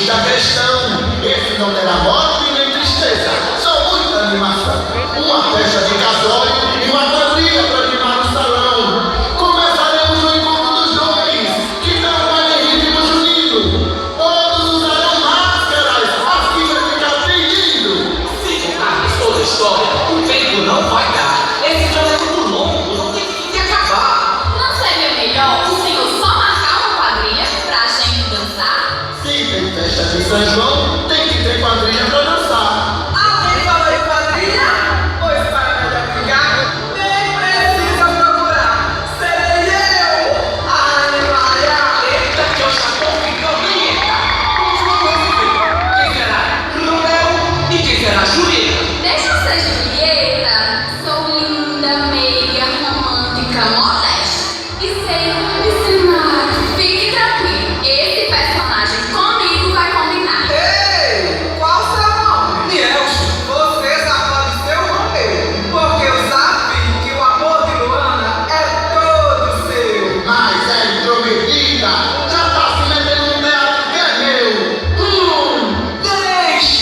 Eis a questão, esse não terá morte nem tristeza, só muita animação. Uma festa de casório e uma quadrilha para animar o salão. Começaremos o encontro dos dois, que não vai em ritmo junino. Todos usarão máscaras, assim vai ficar bem lindo. Se contarmos toda a história, o tempo não vai dar. Esse plano é muito longo, não tem fim de acabar. Não seria melhor o senhor só marcar uma quadrilha pra gente dançar? Se tem festa de São João, tem que ter quadrilha para dançar. Alguém falou em quadrilha? Pois para me aplicar, nem precisa procurar. Serei eu, a animalha. Eita, que eu já tô ficando linda. Quem será? Romeu e quem será Julieta? Deixa eu ser Julieta. Sou linda, meiga, romântica, modesta. E sei ensinar. Fique tranquilo. Esse personagem comigo vai combinar. Ei, qual seu nome? Nelson. Você já pode ser o Romeu, porque eu sabia que o amor de Luana é todo seu. Mas é intrometida, já tá se metendo no teatro que é meu. Deixe!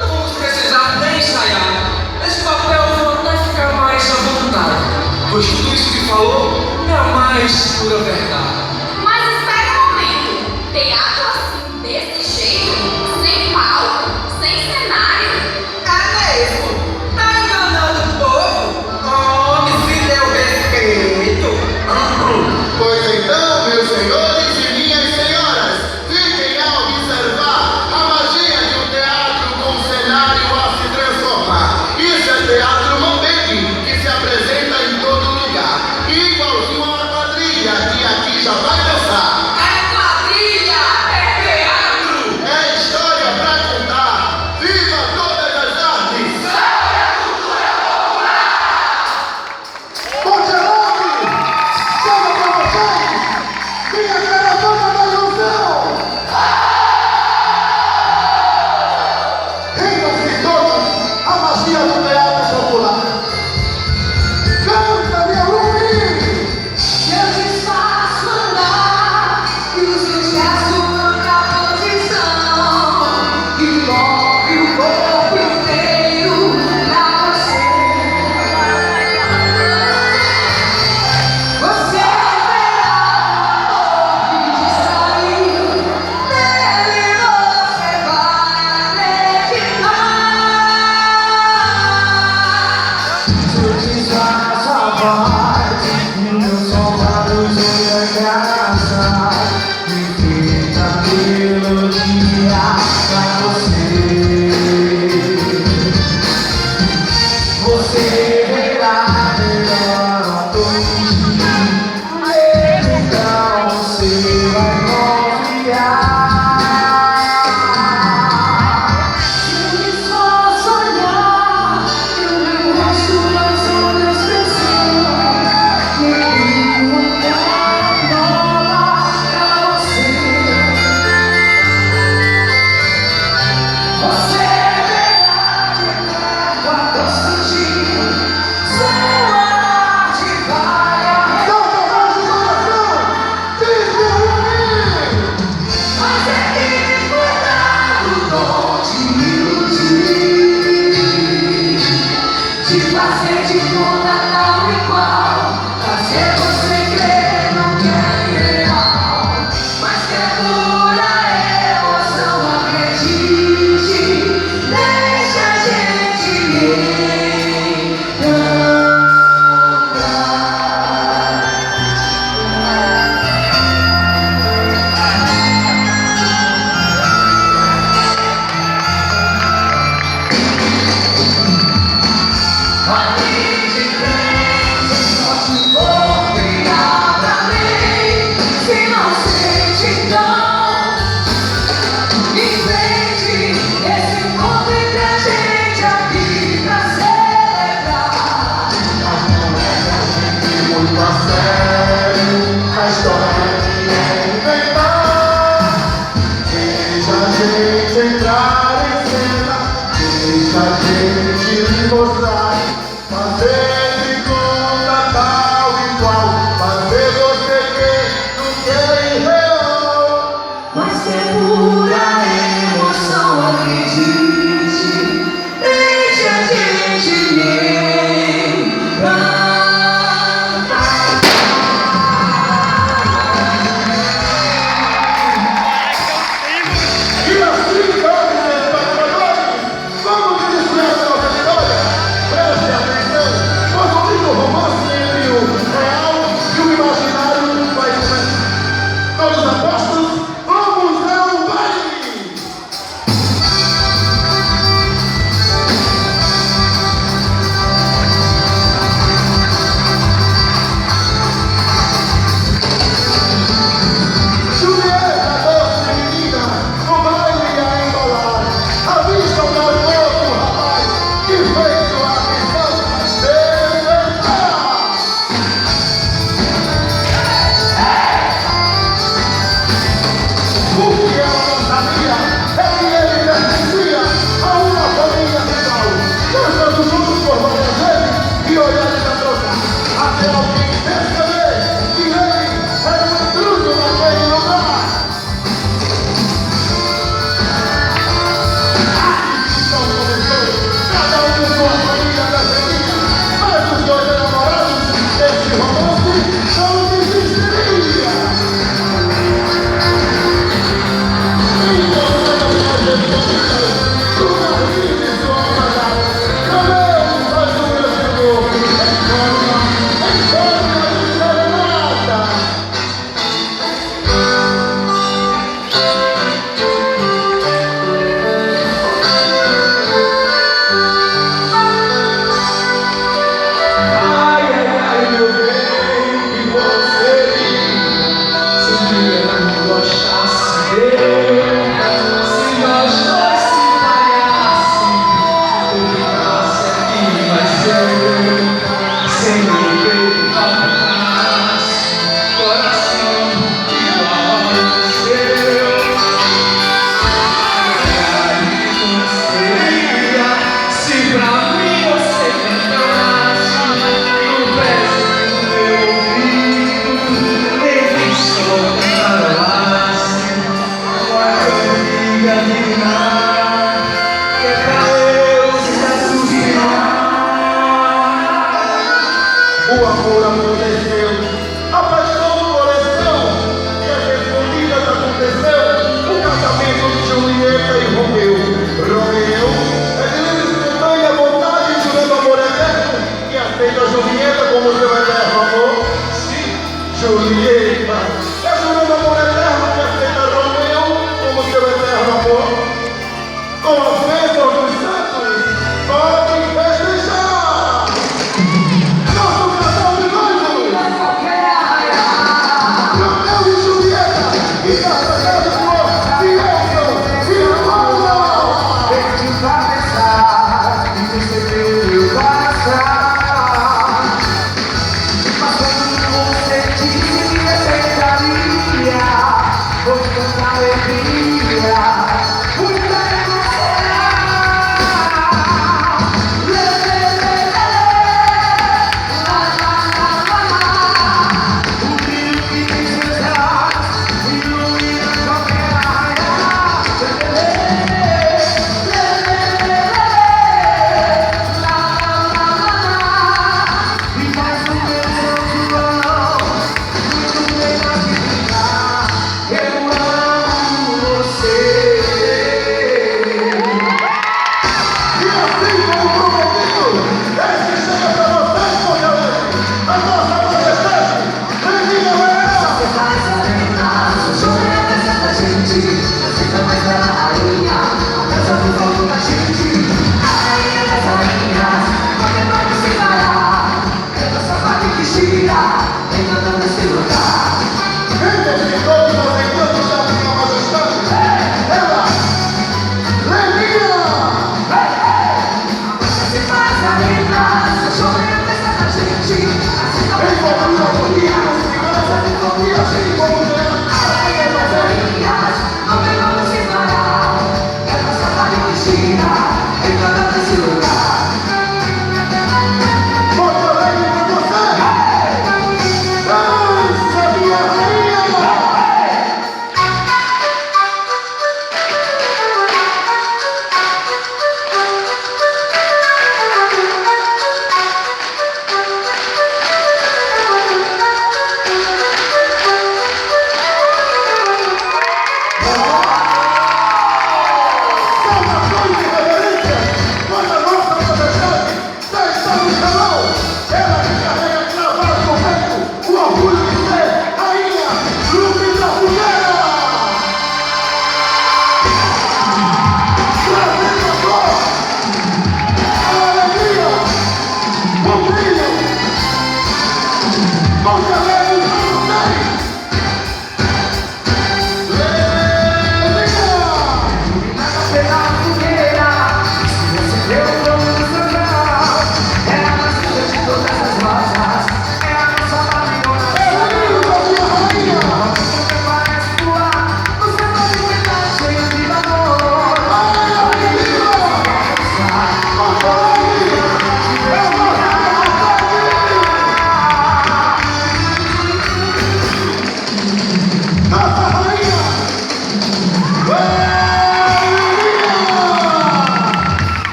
Não vamos precisar nem ensaiar. Esse papel eu vou até ficar mais à vontade, pois tudo isso que falou é a mais pura verdade. Mas espera um momento. Teatro assim, desse jeito, sem palco, sem cenário. É mesmo? Tá enganando o povo? Homem, se deu respeito. Pois então, meus senhores e minhas senhoras, fiquem a observar a magia de um teatro com cenário a se transformar. Isso é teatro Mambembe, que se apresenta em todo lugar, igualzinho a uma quadrilha que aqui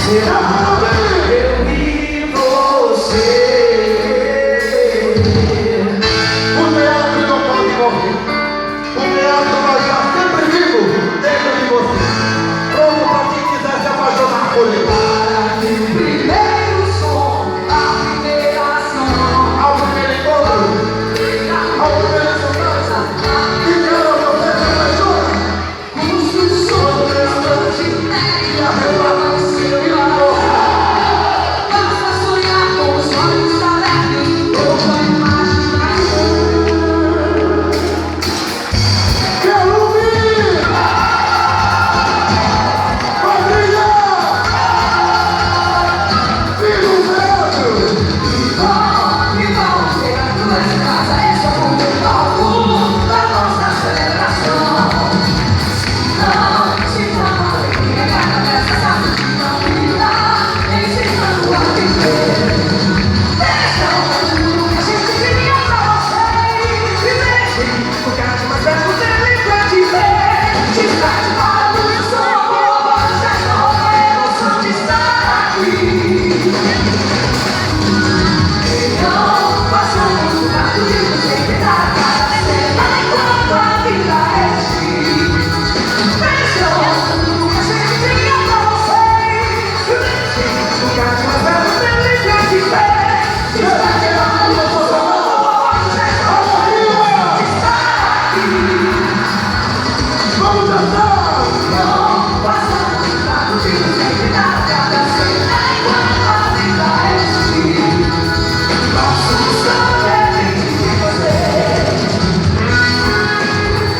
Eu vi você. O teatro não pode morrer. O teatro vai estar sempre vivo dentro de você. Pronto para quem quiser se apaixonar por ele. Primeiro som, a primeira ação. Ao primeiro encontro, ao primeiro sonata, e quero você se apaixona. Construção bastante E a relata e basta sonhar com os olhos abertos ou com a imaginação. quero ouvir! Quadrilha! Filho do teatro! E vamos pegar duas casas, essa ponta do palco da nossa celebração. Não se trata de pegar a cabeça, sabe que não vida, ensinando a viver. Deixa o mundo que a gente queria pra vocês viverem. Porque a mais perto dele pra te ver. Te traz para o meu sonho, já estou com a emoção de estar aqui. Então, passamos o prato de você que dá cada semana enquanto a vida reste. Deixa o mundo que a gente cria pra vocês. Porque a mais perto dele pra te ver. Te traz para o meu sonho, já estou com a emoção de estar aqui. Vamos dançar! Não passamos o prato de você que dá cada semana enquanto a vida reste. Nosso sonho é dentro de você.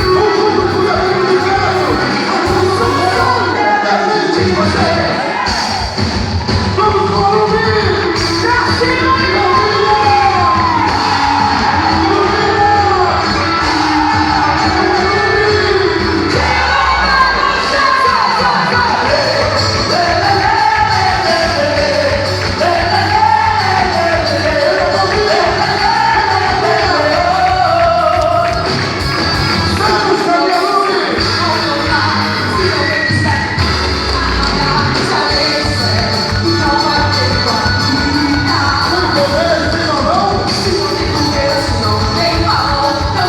O público da Filho do Teatro! Nosso sonho é dentro de você. Vamos ouvir! Pra cima e Vamos, Camilone!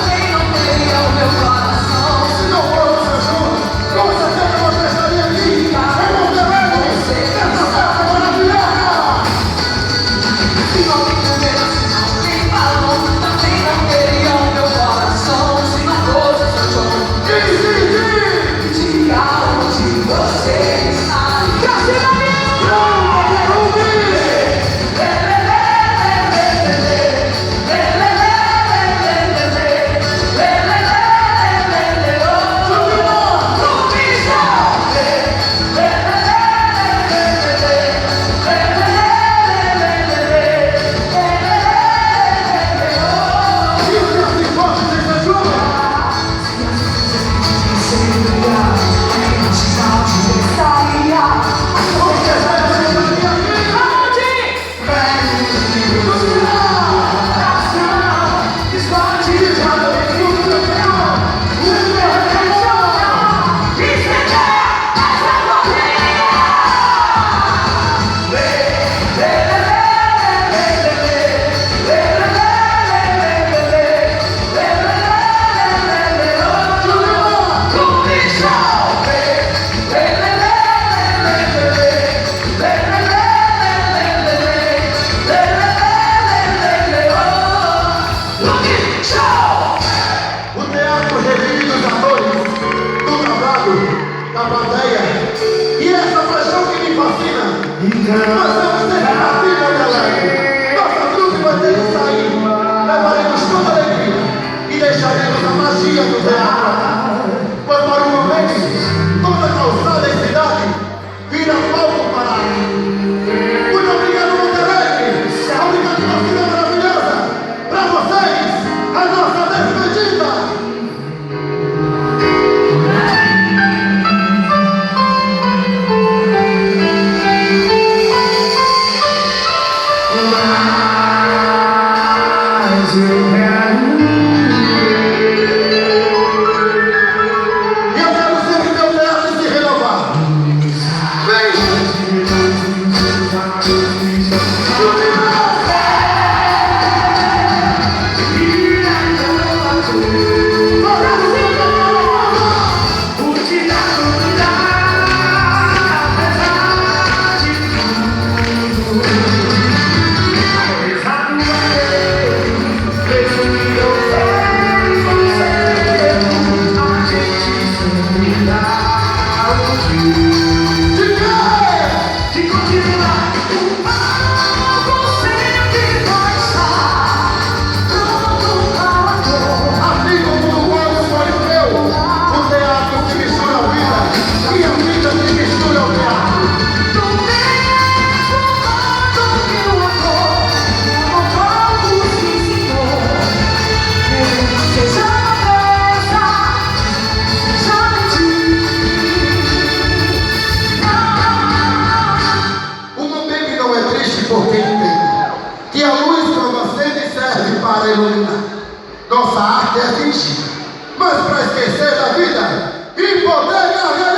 Sem poder, sem mamão! Se não for você junto, com certeza você estaria aqui, em Monterrey, nessa festa maravilhosa! O teatro revive os amores do casado, da plateia, e essa paixão que me fascina. Nós vamos ter que partir, meu galera. Nossa trupe vai ter que sair. Levaremos toda a alegria e deixaremos a magia do teatro. Pois para um momento, toda a calçada e cidade vira palco parado. Muito obrigado, Monterrey. Obrigado pela vida maravilhosa. Para vocês, a nossa despedida. porque entende que a luz como sempre serve para iluminar. Nossa arte é fingir, mas para esquecer da vida e poder gargalhar.